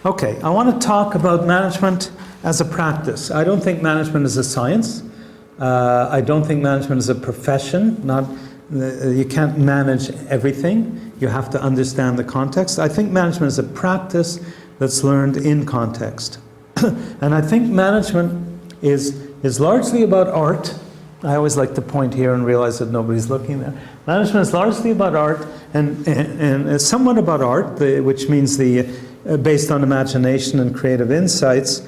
Okay, I want to talk about management as a practice. I don't think management is a science. I don't think management is a profession. You can't manage everything. You have to understand the context. I think management is a practice that's learned in context. And I think management is largely about art. I always like to point here and realize that nobody's looking there. Management is largely about art and somewhat about art, which means based on imagination and creative insights,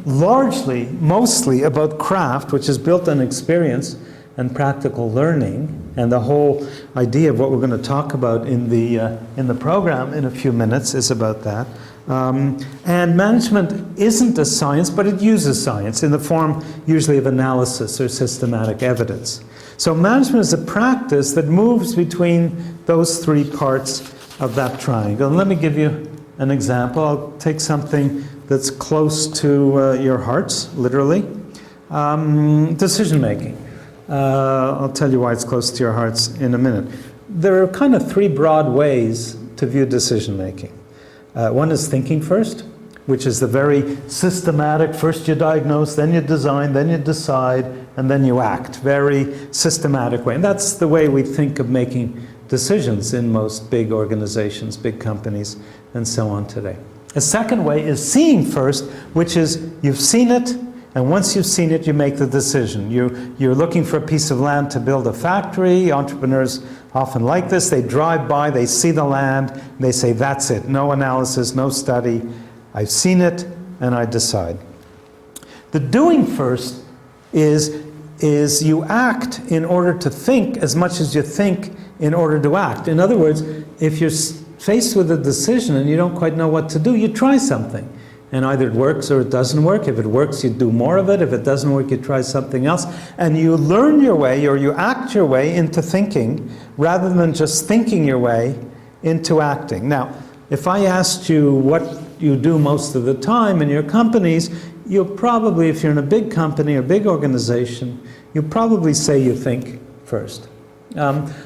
largely, mostly about craft, which is built on experience and practical learning, and the whole idea of what we're going to talk about in the program in a few minutes is about that. And management isn't a science, but it uses science in the form usually of analysis or systematic evidence. So management is a practice that moves between those three parts of that triangle. And let me give you an example. I'll take something that's close to your hearts, literally. Decision making. I'll tell you why it's close to your hearts in a minute. There are kind of three broad ways to view decision making. One is thinking first, which is the very systematic, first you diagnose, then you design, then you decide, and then you act. Very systematic way. And that's the way we think of making decisions in most big organizations, big companies, and so on today. A second way is seeing first, which is you've seen it, and once you've seen it, you make the decision. You're looking for a piece of land to build a factory. Entrepreneurs often like this. They drive by, they see the land, and they say, that's it. No analysis, no study. I've seen it, and I decide. The doing first is you act in order to think as much as you think in order to act. In other words, if you're faced with a decision and you don't quite know what to do, you try something. And either it works or it doesn't work. If it works, you do more of it. If it doesn't work, you try something else. And you learn your way, or you act your way into thinking, rather than just thinking your way into acting. Now, if I asked you what you do most of the time in your companies, you'll probably, if you're in a big company or big organization, you'll probably say you think first.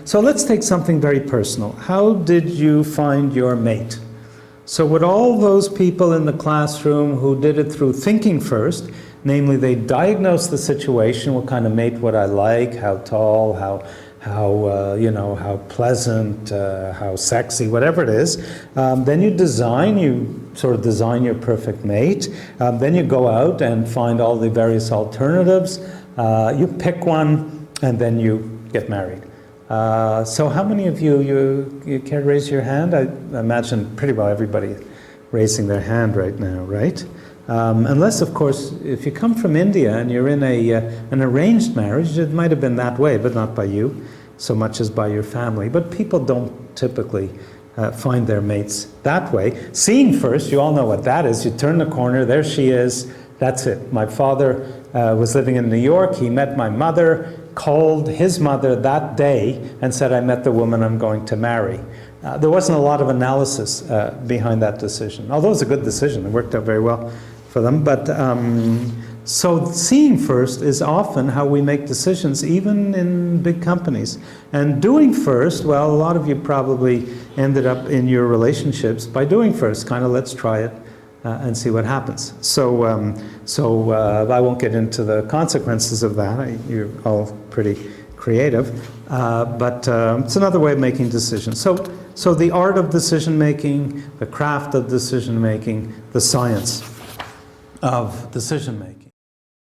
So let's take something very personal. How did you find your mate? So with all those people in the classroom who did it through thinking first, namely they diagnosed the situation, what kind of mate would I like, how tall, how pleasant, how sexy, whatever it is. Then you sort of design your perfect mate. Then you go out and find all the various alternatives. You pick one, and then you get married. So how many of you care to raise your hand? I imagine pretty well everybody raising their hand right now, right? Unless, of course, if you come from India and you're in an arranged marriage, it might have been that way, but not by you so much as by your family. But people don't typically find their mates that way. Seeing first, you all know what that is. You turn the corner, there she is, that's it. My father was living in New York. He met my mother, called his mother that day and said, I met the woman I'm going to marry. There wasn't a lot of analysis behind that decision, although it was a good decision. It worked out very well for them. But so seeing first is often how we make decisions, even in big companies. And doing first, well, a lot of you probably ended up in your relationships by doing first, kind of let's try it. And see what happens. So I won't get into the consequences of that. You're all pretty creative. But it's another way of making decisions. So the art of decision making, the craft of decision making, the science of decision making.